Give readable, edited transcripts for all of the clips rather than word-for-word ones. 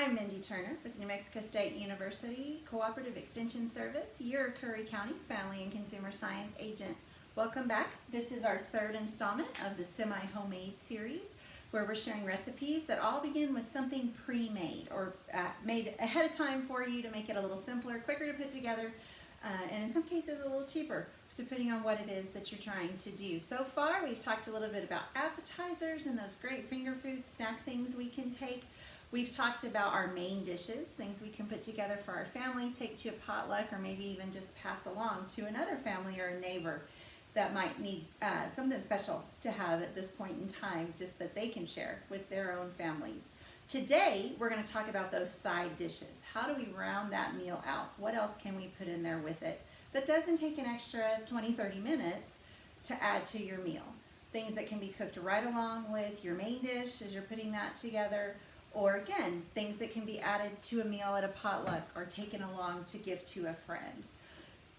I'm Mindy Turner with New Mexico State University Cooperative Extension Service, your Curry County Family and Consumer Science Agent. Welcome back. This is our third installment of the Semi-Homemade series, where we're sharing recipes that all begin with something pre-made or made ahead of time for you to make it a little simpler, quicker to put together, and in some cases a little cheaper, depending on what it is that you're trying to do. So far, we've talked a little bit about appetizers and those great finger food snack things we can take. We've talked about our main dishes, things we can put together for our family, take to a potluck, or maybe even just pass along to another family or a neighbor that might need something special to have at this point in time, just that they can share with their own families. Today, we're going to talk about those side dishes. How do we round that meal out? What else can we put in there with it that doesn't take an extra 20-30 minutes to add to your meal? Things that can be cooked right along with your main dish as you're putting that together, or again, things that can be added to a meal at a potluck or taken along to give to a friend.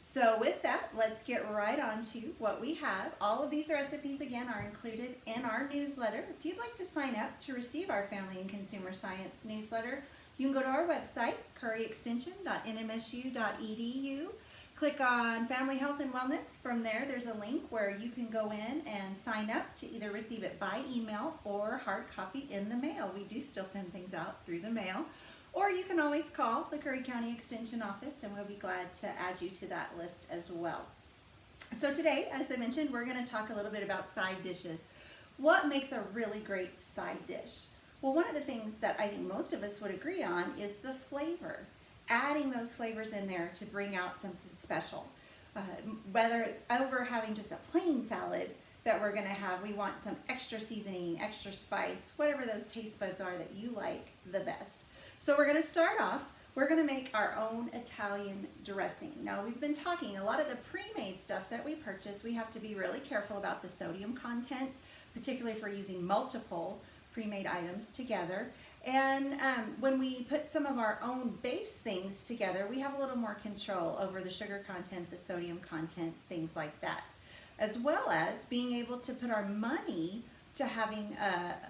So with that, let's get right on to what we have. All of these recipes, again, are included in our newsletter. If you'd like to sign up to receive our Family and Consumer Science newsletter, you can go to our website, curryextension.nmsu.edu. Click on Family Health and Wellness. From there, there's a link where you can go in and sign up to either receive it by email or hard copy in the mail. We do still send things out through the mail. Or you can always call the Curry County Extension Office and we'll be glad to add you to that list as well. So today, as I mentioned, we're going to talk a little bit about side dishes. What makes a really great side dish? Well, one of the things that I think most of us would agree on is the flavor. Adding those flavors in there to bring out something special. Whether over having just a plain salad that we're going to have, we want some extra seasoning, extra spice, whatever those taste buds are that you like the best. So we're going to start off, we're going to make our own Italian dressing. Now we've been talking, a lot of the pre-made stuff that we purchase, we have to be really careful about the sodium content, particularly if we're using multiple pre-made items together. And when we put some of our own base things together, we have a little more control over the sugar content, the sodium content, things like that. As well as being able to put our money to having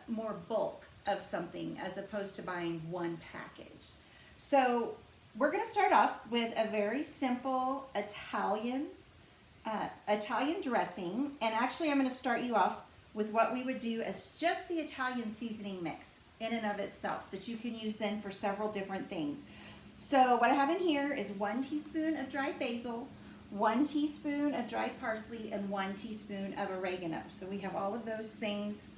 more bulk of something as opposed to buying one package. So we're going to start off with a very simple Italian dressing. And actually I'm going to start you off with what we would do as just the Italian seasoning mix in and of itself that you can use then for several different things. So what I have in here is 1 teaspoon of dried basil, 1 teaspoon of dried parsley, and 1 teaspoon of oregano. So we have all of those things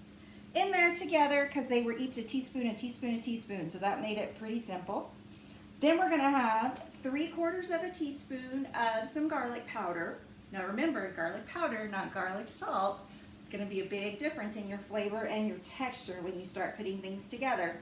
in there together because they were each a teaspoon, a teaspoon, a teaspoon. So that made it pretty simple. Then we're going to have 3/4 of a teaspoon of some garlic powder. Now remember, garlic powder, not garlic salt. It's going to be a big difference in your flavor and your texture when you start putting things together.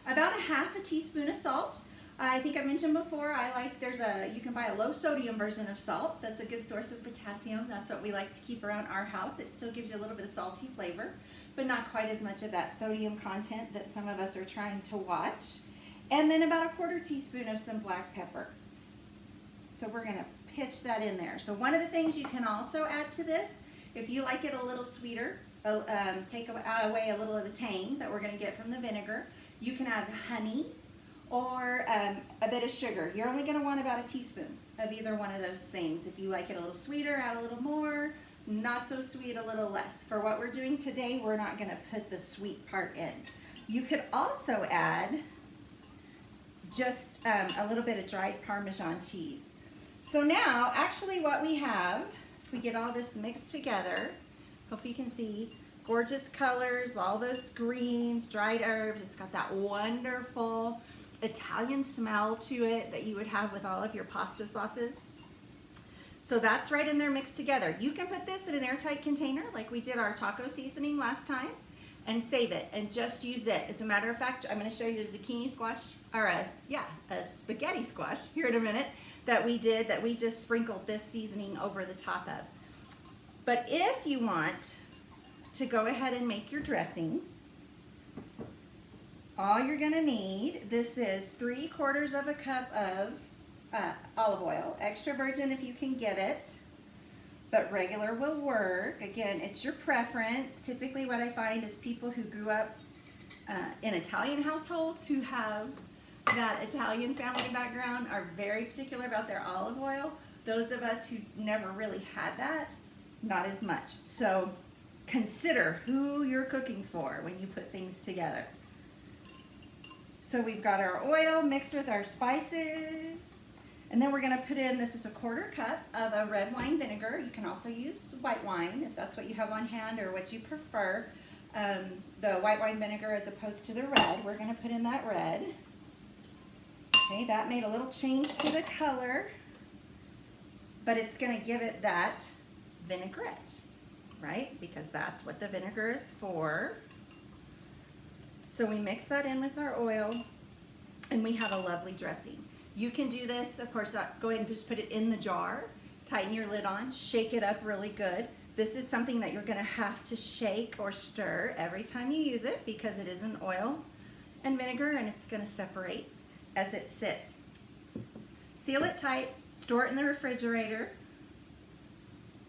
About 1/2 teaspoon of salt. I think I mentioned before, you can buy a low sodium version of salt. That's a good source of potassium. That's what we like to keep around our house. It still gives you a little bit of salty flavor, but not quite as much of that sodium content that some of us are trying to watch. And then about 1/4 teaspoon of some black pepper. So we're going to pitch that in there. So one of the things you can also add to this, if you like it a little sweeter, take away a little of the tang that we're going to get from the vinegar, you can add honey or a bit of sugar. You're only going to want about 1 teaspoon of either one of those things. If you like it a little sweeter, add a little more. Not so sweet, a little less. For what we're doing today, we're not going to put the sweet part in. You could also add just a little bit of dried Parmesan cheese. So now, actually what we have, if we get all this mixed together, hopefully you can see gorgeous colors, all those greens, dried herbs. It's got that wonderful Italian smell to it that you would have with all of your pasta sauces. So that's right in there mixed together. You can put this in an airtight container like we did our taco seasoning last time and save it and just use it. As a matter of fact, I'm going to show you a zucchini squash, or a spaghetti squash here in a minute that we just sprinkled this seasoning over the top of. But if you want to go ahead and make your dressing, all you're going to need, this is 3/4 of a cup of olive oil, extra virgin if you can get it, but regular will work. Again, it's your preference. Typically what I find is people who grew up in Italian households who have that Italian family background are very particular about their olive oil. Those of us who never really had that, not as much. So consider who you're cooking for when you put things together. So we've got our oil mixed with our spices. And then we're gonna put in, this is a 1/4 cup of a red wine vinegar. You can also use white wine if that's what you have on hand or what you prefer. The white wine vinegar as opposed to the red. We're gonna put in that red. Okay, that made a little change to the color, but it's gonna give it that vinaigrette, right? Because that's what the vinegar is for. So we mix that in with our oil and we have a lovely dressing. You can do this, of course, go ahead and just put it in the jar, tighten your lid on, shake it up really good. This is something that you're gonna have to shake or stir every time you use it because it is an oil and vinegar and it's gonna separate as it sits. Seal it tight, store it in the refrigerator.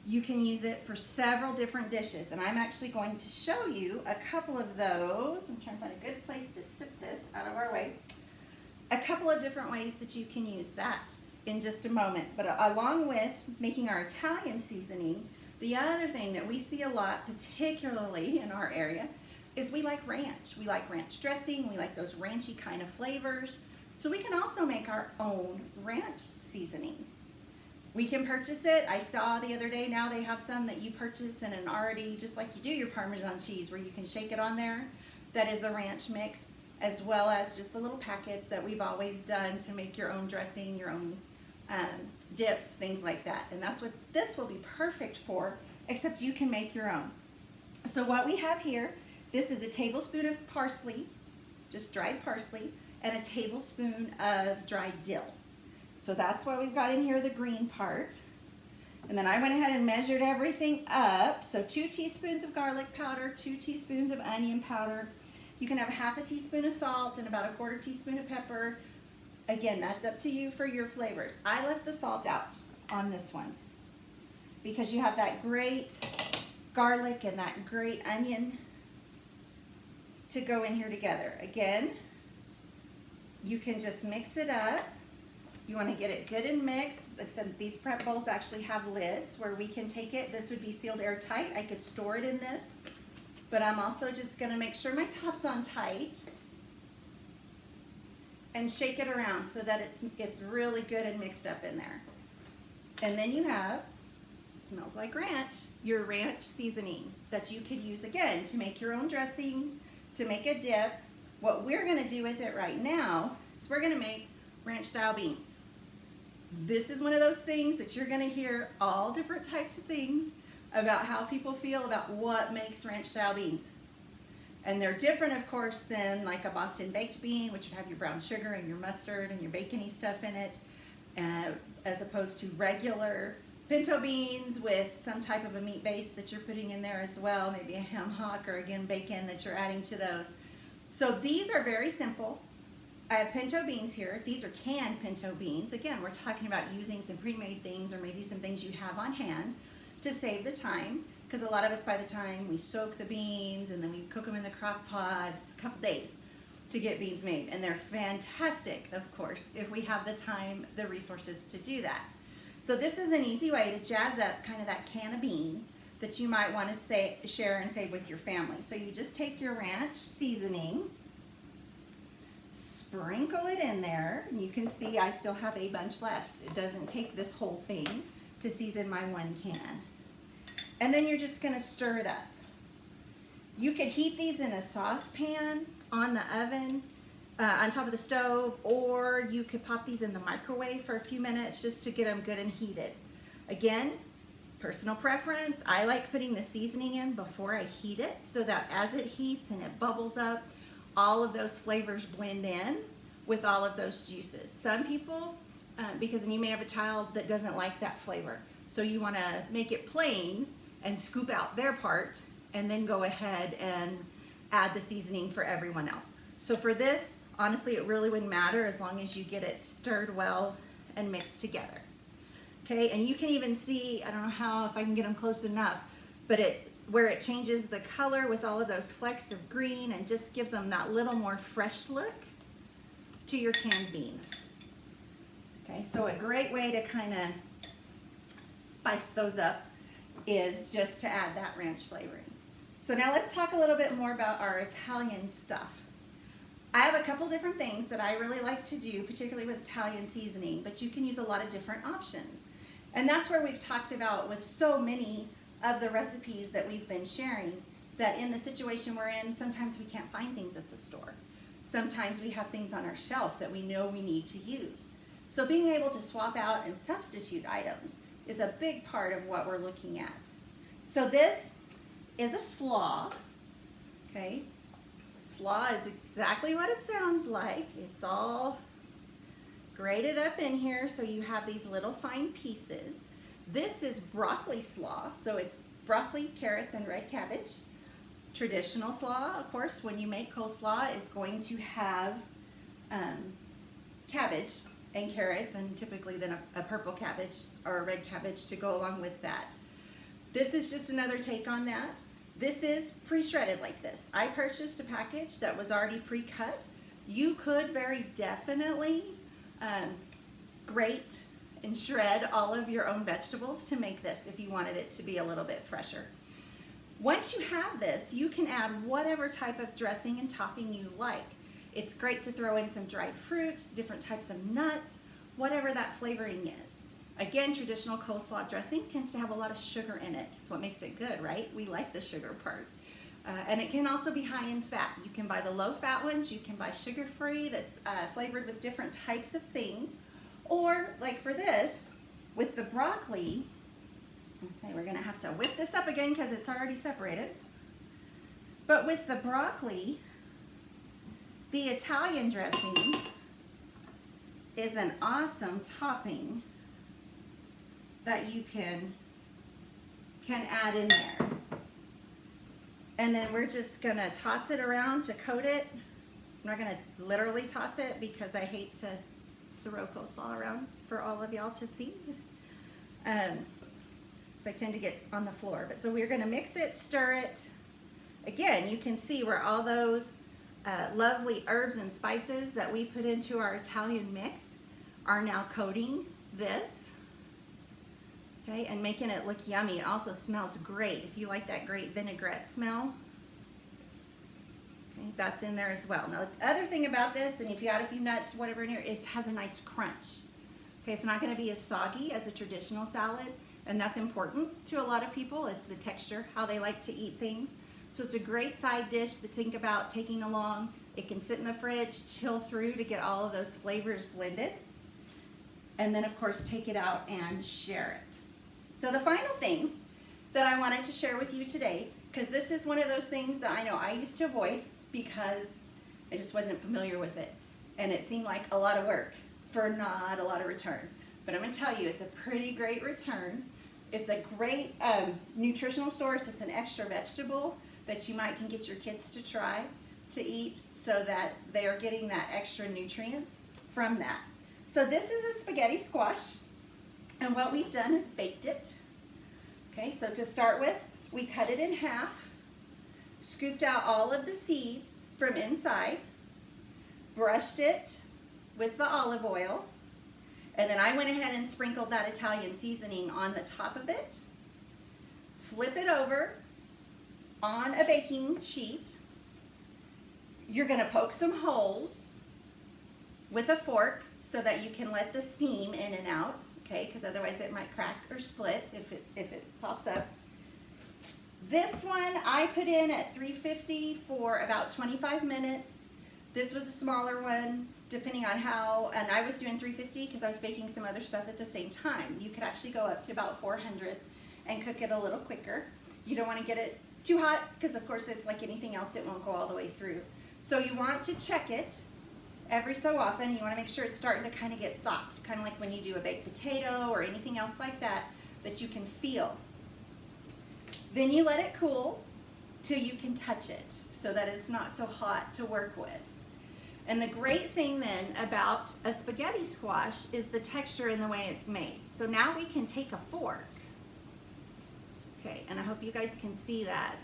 You can use it for several different dishes and I'm actually going to show you a couple of those. I'm trying to find a good place to sit this out of our way. A couple of different ways that you can use that in just a moment. But along with making our Italian seasoning, the other thing that we see a lot, particularly in our area, is we like ranch. We like ranch dressing. We like those ranchy kind of flavors. So we can also make our own ranch seasoning. We can purchase it. I saw the other day, now they have some that you purchase in an already, just like you do your Parmesan cheese, where you can shake it on there. That is a ranch mix, as well as just the little packets that we've always done to make your own dressing, your own dips, things like that. And that's what this will be perfect for, except you can make your own. So what we have here, this is a tablespoon of parsley, just dried parsley, and a tablespoon of dried dill. So that's what we've got in here, the green part. And then I went ahead and measured everything up. So 2 teaspoons of garlic powder, 2 teaspoons of onion powder. You can have 1/2 teaspoon of salt and about 1/4 teaspoon of pepper. Again, that's up to you for your flavors. I left the salt out on this one because you have that great garlic and that great onion to go in here together. Again, you can just mix it up. You want to get it good and mixed, except these prep bowls actually have lids where we can take it. This would be sealed airtight. I could store it in this. But I'm also just gonna make sure my top's on tight and shake it around so that it's really good and mixed up in there. And then you have, smells like ranch, your ranch seasoning that you could use again to make your own dressing, to make a dip. What we're gonna do with it right now is we're gonna make ranch style beans. This is one of those things that you're gonna hear all different types of things about how people feel about what makes ranch style beans. And they're different, of course, than like a Boston baked bean, which would have your brown sugar and your mustard and your bacony stuff in it, as opposed to regular pinto beans with some type of a meat base that you're putting in there as well, maybe a ham hock or again bacon that you're adding to those. So these are very simple. I have pinto beans here. These are canned pinto beans. Again, we're talking about using some pre-made things or maybe some things you have on hand to save the time, because a lot of us, by the time we soak the beans and then we cook them in the crock pot, it's a couple days to get beans made. And they're fantastic, of course, if we have the time, the resources to do that. So this is an easy way to jazz up kind of that can of beans that you might want to share and save with your family. So you just take your ranch seasoning, sprinkle it in there, and you can see I still have a bunch left. It doesn't take this whole thing to season my 1 can. And then you're just gonna stir it up. You could heat these in a saucepan on the oven, on top of the stove, or you could pop these in the microwave for a few minutes just to get them good and heated. Again, personal preference. I like putting the seasoning in before I heat it so that as it heats and it bubbles up, all of those flavors blend in with all of those juices. Some people, because you may have a child that doesn't like that flavor, so you want to make it plain and scoop out their part and then go ahead and add the seasoning for everyone else. So for this, honestly, it really wouldn't matter as long as you get it stirred well and mixed together. Okay, and you can even see, I don't know if I can get them close enough, but where it changes the color with all of those flecks of green and just gives them that little more fresh look to your canned beans. Okay, so a great way to kind of spice those up is just to add that ranch flavoring. So now let's talk a little bit more about our Italian stuff. I have a couple different things that I really like to do, particularly with Italian seasoning, but you can use a lot of different options. And that's where we've talked about with so many of the recipes that we've been sharing, that in the situation we're in, sometimes we can't find things at the store. Sometimes we have things on our shelf that we know we need to use. So being able to swap out and substitute items is a big part of what we're looking at. So this is a slaw, okay? Slaw is exactly what it sounds like. It's all grated up in here, so you have these little fine pieces. This is broccoli slaw, so it's broccoli, carrots, and red cabbage. Traditional slaw, of course, when you make coleslaw, is going to have cabbage and carrots, and typically then a purple cabbage or a red cabbage to go along with that. This is just another take on that. This is pre-shredded like this. I purchased a package that was already pre-cut. You could very definitely grate and shred all of your own vegetables to make this if you wanted it to be a little bit fresher. Once you have this, you can add whatever type of dressing and topping you like. It's great to throw in some dried fruit, different types of nuts, whatever that flavoring is. Again, traditional coleslaw dressing tends to have a lot of sugar in it. That's what makes it good, right? We like the sugar part. And it can also be high in fat. You can buy the low fat ones, you can buy sugar-free that's flavored with different types of things. Or like for this, with the broccoli, we're gonna have to whip this up again because it's already separated. But with the broccoli, the Italian dressing is an awesome topping that you can add in there. And then we're just gonna toss it around to coat it. I'm not gonna literally toss it because I hate to throw coleslaw around for all of y'all to see. So I tend to get on the floor. But so we're gonna mix it, stir it. Again, you can see where all those lovely herbs and spices that we put into our Italian mix are now coating this. Okay, and making it look yummy. It also smells great. If you like that great vinaigrette smell, okay, that's in there as well. Now, the other thing about this, and if you add a few nuts, whatever in here, it has a nice crunch. Okay, it's not gonna be as soggy as a traditional salad, and that's important to a lot of people. It's the texture, how they like to eat things. So it's a great side dish to think about taking along. It can sit in the fridge, chill through to get all of those flavors blended. And then of course, take it out and share it. So the final thing that I wanted to share with you today, because this is one of those things that I know I used to avoid because I just wasn't familiar with it. And it seemed like a lot of work for not a lot of return. But I'm gonna tell you, it's a pretty great return. It's a great nutritional source. It's an extra vegetable that you might can get your kids to try to eat so that they are getting that extra nutrients from that. So this is a spaghetti squash. And what we've done is baked it. Okay, so to start with, we cut it in half, scooped out all of the seeds from inside, brushed it with the olive oil, and then I went ahead and sprinkled that Italian seasoning on the top of it. Flip it over on a baking sheet. You're gonna poke some holes with a fork so that you can let the steam in and out, okay? Because otherwise it might crack or split if it pops up. This one I put in at 350 for about 25 minutes. This was a smaller one, depending on how, and I was doing 350 because I was baking some other stuff at the same time. You could actually go up to about 400 and cook it a little quicker. You don't want to get it too hot because of course it's like anything else, it won't go all the way through. So you want to check it every so often. You want to make sure it's starting to kind of get soft, kind of like when you do a baked potato or anything else like that, that you can feel. Then you let it cool till you can touch it so that it's not so hot to work with. And the great thing then about a spaghetti squash is the texture and the way it's made. So now we can take a fork, Okay, and I hope you guys can see that.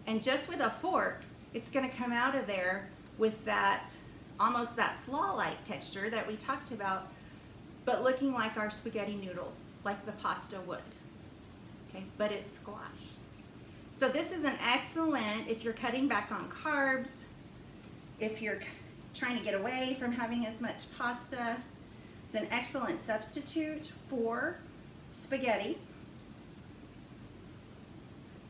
And just with a fork, it's gonna come out of there with that, almost that slaw-like texture that we talked about, but looking like our spaghetti noodles, like the pasta would. Okay, but it's squash. So this is an excellent, if you're cutting back on carbs, if you're trying to get away from having as much pasta, it's an excellent substitute for spaghetti.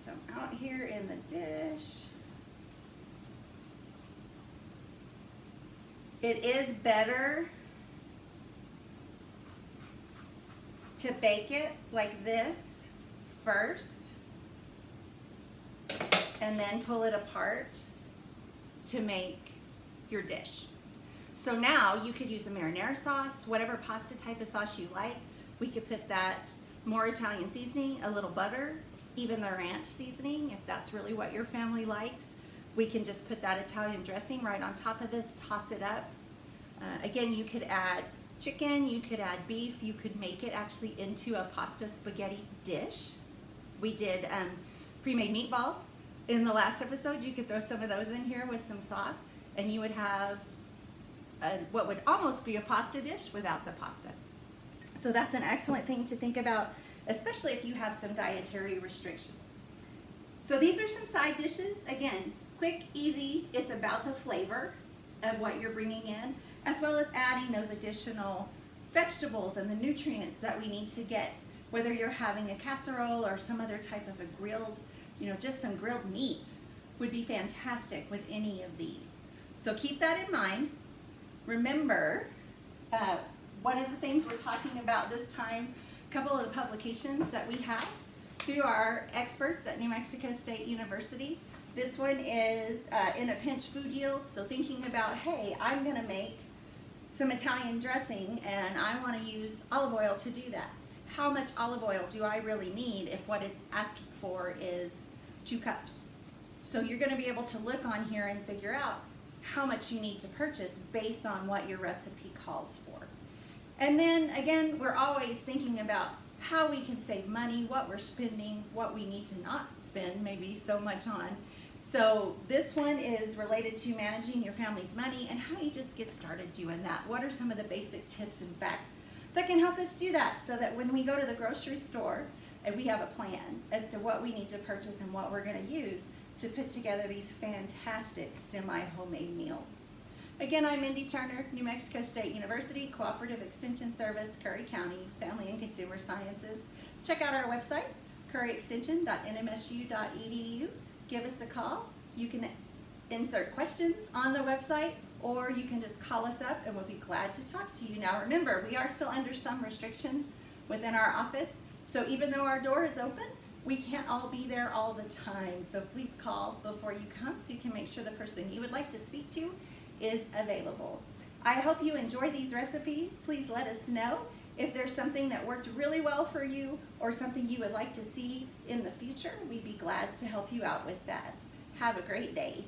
So out here in the dish. It is better to bake it like this first and then pull it apart to make your dish. So now you could use a marinara sauce, whatever pasta type of sauce you like. We could put that more Italian seasoning, a little butter, even the ranch seasoning, if that's really what your family likes. We can just put that Italian dressing right on top of this, toss it up. Again, you could add chicken, you could add beef, you could make it actually into a pasta spaghetti dish. We did pre-made meatballs in the last episode. You could throw some of those in here with some sauce and you would have what would almost be a pasta dish without the pasta. So that's an excellent thing to think about, especially if you have some dietary restrictions. So these are some side dishes. Again, quick, easy. It's about the flavor of what you're bringing in, as well as adding those additional vegetables and the nutrients that we need to get, whether you're having a casserole or some other type of a grilled, just some grilled meat would be fantastic with any of these. So keep that in mind. Remember, one of the things we're talking about this time, a couple of the publications that we have through our experts at New Mexico State University. This one is in a pinch food yield, so thinking about, hey, I'm gonna make some Italian dressing and I wanna use olive oil to do that. How much olive oil do I really need if what it's asking for is 2 cups? So you're gonna be able to look on here and figure out how much you need to purchase based on what your recipe calls for. And then again, we're always thinking about how we can save money, what we're spending, what we need to not spend maybe so much on. So this one is related to managing your family's money and how you just get started doing that. What are some of the basic tips and facts that can help us do that, so that when we go to the grocery store and we have a plan as to what we need to purchase and what we're going to use to put together these fantastic semi-homemade meals. Again, I'm Mindy Turner, New Mexico State University, Cooperative Extension Service, Curry County, Family and Consumer Sciences. Check out our website, curryextension.nmsu.edu. Give us a call. You can insert questions on the website, or you can just call us up and we'll be glad to talk to you. Now remember, we are still under some restrictions within our office, so even though our door is open, we can't all be there all the time. So please call before you come so you can make sure the person you would like to speak to is available. I hope you enjoy these recipes. Please let us know if there's something that worked really well for you or something you would like to see in the future. We'd be glad to help you out with that. Have a great day.